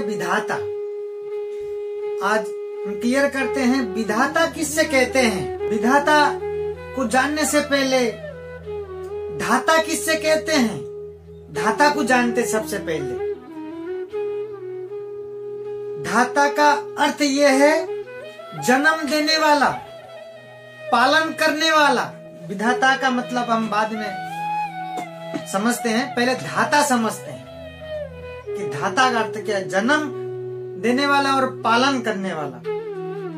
विधाता। आज हम क्लियर करते हैं विधाता किससे कहते हैं। विधाता को जानने से पहले धाता किससे कहते हैं, धाता को जानते सबसे पहले। धाता का अर्थ यह है जन्म देने वाला, पालन करने वाला। विधाता का मतलब हम बाद में समझते हैं, पहले धाता समझते हैं कि धाता का अर्थ क्या है। जन्म देने वाला और पालन करने वाला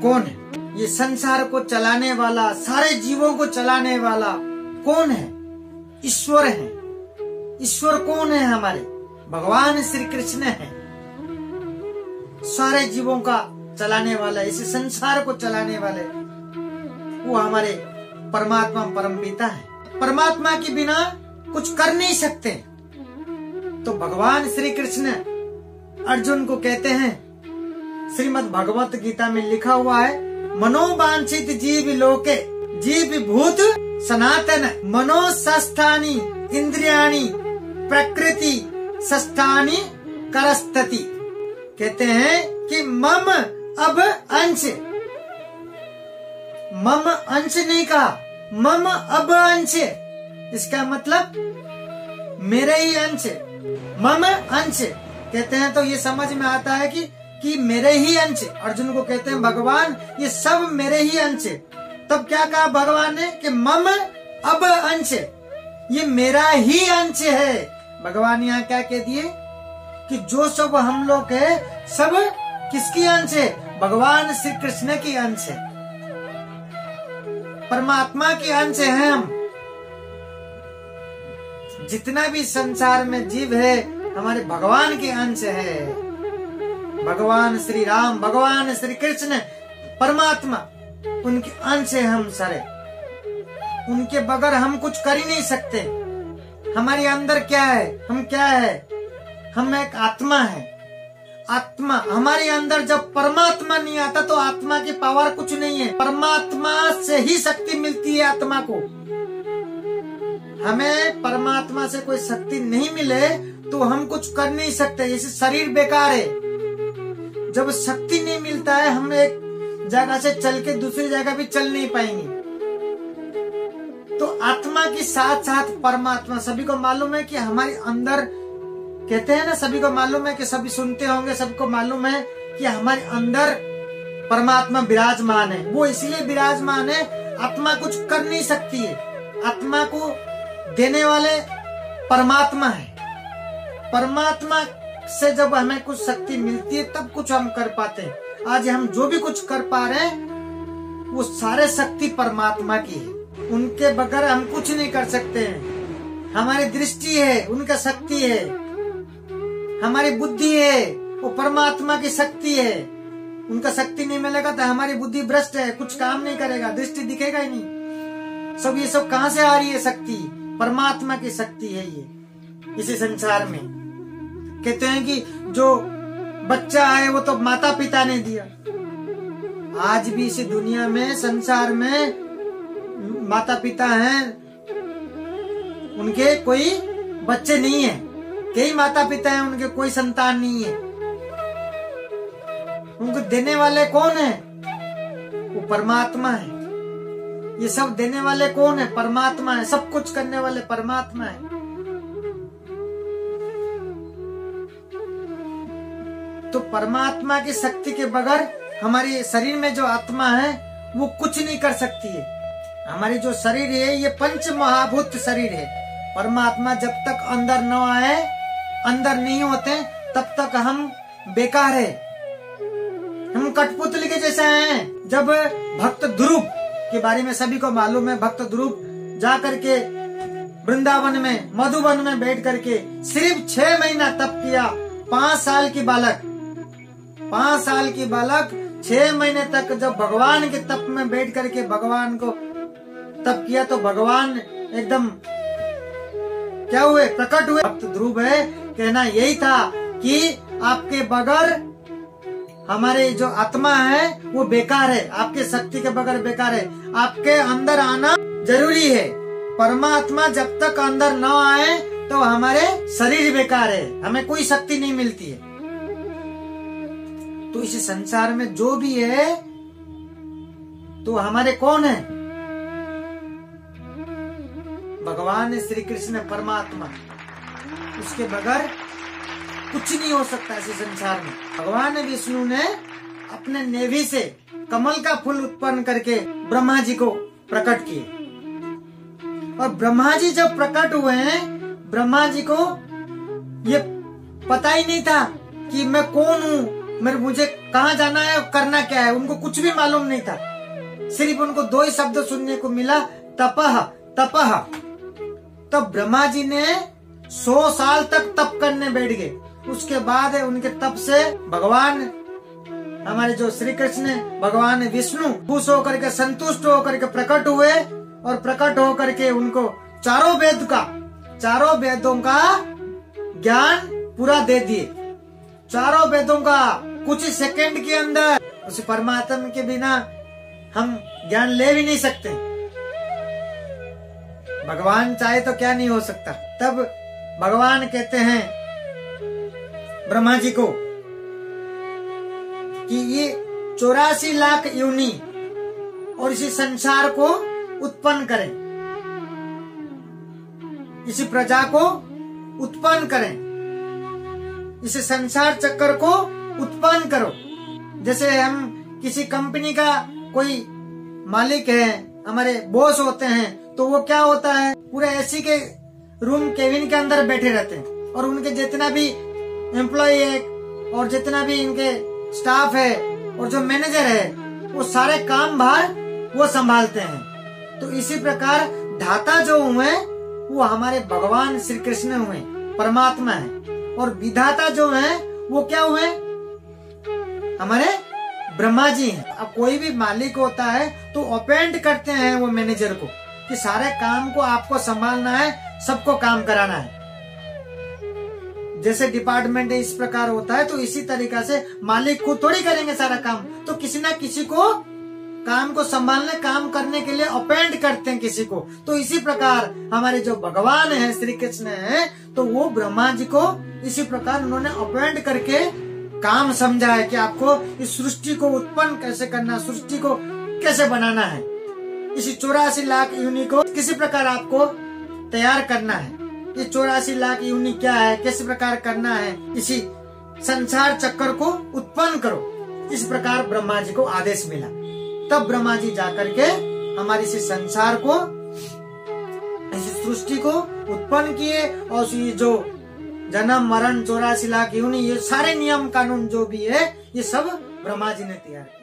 कौन है? ये संसार को चलाने वाला, सारे जीवों को चलाने वाला कौन है? ईश्वर है। ईश्वर कौन है? हमारे भगवान श्री कृष्ण है। सारे जीवों का चलाने वाला, इस संसार को चलाने वाले वो हमारे परमात्मा परम पिता है। परमात्मा के बिना कुछ कर नहीं सकते। तो भगवान श्री कृष्ण अर्जुन को कहते हैं, श्रीमद् भगवत गीता में लिखा हुआ है, मनोवांछित जीव लोके जीव भूत सनातन मनोसस्थानी इंद्रियाणी प्रकृति सस्थानी करस्तति। कहते हैं कि मम अब अंश, मम अंश नहीं कहा, मम अब अंश। इसका मतलब मेरे ही अंश, मम अंश कहते हैं तो ये समझ में आता है कि मेरे ही अंश। अर्जुन को कहते हैं भगवान ये सब मेरे ही अंश। तब क्या कहा भगवान ने कि मम अब अंश, ये मेरा ही अंश है। भगवान यहाँ क्या कह दिए कि जो सब हम लोग है सब किसकी अंश है? भगवान श्री कृष्ण की अंश है, परमात्मा के अंश हैं हम। जितना भी संसार में जीव है हमारे भगवान के अंश है। भगवान श्री राम, भगवान श्री कृष्ण परमात्मा, उनके अंश है हम सारे। उनके बगैर हम कुछ कर ही नहीं सकते। हमारे अंदर क्या है? हम क्या है? हम एक आत्मा है। आत्मा हमारे अंदर जब परमात्मा नहीं आता तो आत्मा की पावर कुछ नहीं है। परमात्मा से ही शक्ति मिलती है आत्मा को। हमें परमात्मा से कोई शक्ति नहीं मिले तो हम कुछ कर नहीं सकते। जैसे शरीर बेकार है, जब शक्ति नहीं मिलता है हम एक जगह से चल के दूसरी जगह भी चल नहीं पाएंगे। तो आत्मा के साथ साथ परमात्मा, सभी को मालूम है कि हमारे अंदर, कहते हैं ना, सभी को मालूम है कि सभी सुनते होंगे, सबको मालूम है कि हमारे अंदर परमात्मा विराजमान है। वो इसलिए विराजमान है, आत्मा कुछ कर नहीं सकती है। आत्मा को देने वाले परमात्मा है। परमात्मा से जब हमें कुछ शक्ति मिलती है तब कुछ हम कर पाते हैं। आज हम जो भी कुछ कर पा रहे हैं वो सारे शक्ति परमात्मा की है। उनके बगैर हम कुछ नहीं कर सकते हैं। हमारी दृष्टि है, उनका शक्ति है। हमारी बुद्धि है, वो परमात्मा की शक्ति है। उनका शक्ति नहीं मिलेगा तो हमारी बुद्धि भ्रष्ट है, कुछ काम नहीं करेगा, दृष्टि दिखेगा ही नहीं। सब ये सब कहाँ से आ रही है? शक्ति परमात्मा की शक्ति है ये इसी संसार में। कहते हैं कि जो बच्चा है वो तो माता पिता ने दिया। आज भी इस दुनिया में, संसार में माता पिता हैं, उनके कोई बच्चे नहीं है। कई माता पिता हैं, उनके कोई संतान नहीं है। उनको देने वाले कौन है? वो परमात्मा है। ये सब देने वाले कौन है? परमात्मा है। सब कुछ करने वाले परमात्मा है। तो परमात्मा की शक्ति के बगैर हमारे शरीर में जो आत्मा है वो कुछ नहीं कर सकती है। हमारी जो शरीर है ये पंच महाभूत शरीर है। परमात्मा जब तक अंदर न आए, अंदर नहीं होते, तब तक हम बेकार है। हम कठपुतली के जैसे हैं। जब भक्त ध्रुव के बारे में सभी को मालूम है, भक्त ध्रुव जा करके वृंदावन में, मधुबन में बैठ करके सिर्फ 6 महीना तप किया। 5 साल की बालक, 5 साल की बालक 6 महीने तक जब भगवान के तप में बैठ करके भगवान को तप किया तो भगवान एकदम क्या हुए? प्रकट हुए। भक्त ध्रुव है, कहना यही था कि आपके बगैर हमारे जो आत्मा है वो बेकार है। आपके शक्ति के बगैर बेकार है। आपके अंदर आना जरूरी है। परमात्मा जब तक अंदर न आए तो हमारे शरीर बेकार है, हमें कोई शक्ति नहीं मिलती है। तो इस संसार में जो भी है तो हमारे कौन है? भगवान श्री कृष्ण परमात्मा, उसके बगैर कुछ नहीं हो सकता इस संसार में। भगवान विष्णु ने अपने नेवी से कमल का फूल उत्पन्न करके ब्रह्मा जी को प्रकट किए, और ब्रह्मा जी जब प्रकट हुए हैं, ब्रह्मा जी को ये पता ही नहीं था कि मैं कौन हूँ, मुझे कहाँ जाना है और करना क्या है, उनको कुछ भी मालूम नहीं था। सिर्फ उनको 2 ही शब्द सुनने को मिला, तपह तपह। तब ब्रह्मा जी ने 100 साल तक तप करने बैठ गए। उसके बाद उनके तप से भगवान हमारे जो श्री कृष्ण भगवान विष्णु खुश होकर के, संतुष्ट होकर के प्रकट हुए, और प्रकट होकर के उनको चारों वेदों का ज्ञान पूरा दे दिए। चारों वेदों का कुछ सेकंड के अंदर, उस परमात्मा के बिना हम ज्ञान ले भी नहीं सकते। भगवान चाहे तो क्या नहीं हो सकता। तब भगवान कहते हैं ब्रह्मा जी को कि ये 84 लाख योनि और इसी संसार को उत्पन्न करें, इसी प्रजा को उत्पन्न करें, इस संसार चक्र को उत्पन्न करो। जैसे हम किसी कंपनी का कोई मालिक है, हमारे बॉस होते हैं, तो वो क्या होता है, पूरे एसी के रूम केबिन के अंदर बैठे रहते हैं, और उनके जितना भी एम्प्लॉय है और जितना भी इनके स्टाफ है और जो मैनेजर है, वो सारे काम भार वो संभालते हैं। तो इसी प्रकार धाता जो हुए वो हमारे भगवान श्री कृष्ण हुए, परमात्मा है, और विधाता जो है वो क्या हुए, हमारे ब्रह्मा जी हैं। अब कोई भी मालिक होता है तो अपॉइंट करते हैं वो मैनेजर को कि सारे काम को आपको संभालना है, सबको काम कराना है। जैसे डिपार्टमेंट इस प्रकार होता है, तो इसी तरीका से मालिक खुद थोड़ी करेंगे सारा काम, तो किसी ना किसी को काम को संभालने, काम करने के लिए अपॉइंट करते हैं किसी को। तो इसी प्रकार हमारे जो भगवान है श्री कृष्ण है, तो वो ब्रह्मा जी को इसी प्रकार उन्होंने अपॉइंट करके काम समझा है कि आपको इस सृष्टि को उत्पन्न कैसे करना, सृष्टि को कैसे बनाना है, इसी 84 लाख योनि को किसी प्रकार आपको तैयार करना है। ये 84 लाख योनि क्या है, किस प्रकार करना है, इसी संसार चक्र को उत्पन्न करो। इस प्रकार ब्रह्मा जी को आदेश मिला। तब ब्रह्मा जी जाकर के हमारे इसी संसार को, इसी सृष्टि को उत्पन्न किए, और ये जो जन्म मरण 84 लाख योनि, ये सारे नियम कानून जो भी है, ये सब ब्रह्मा जी ने तैयार किया।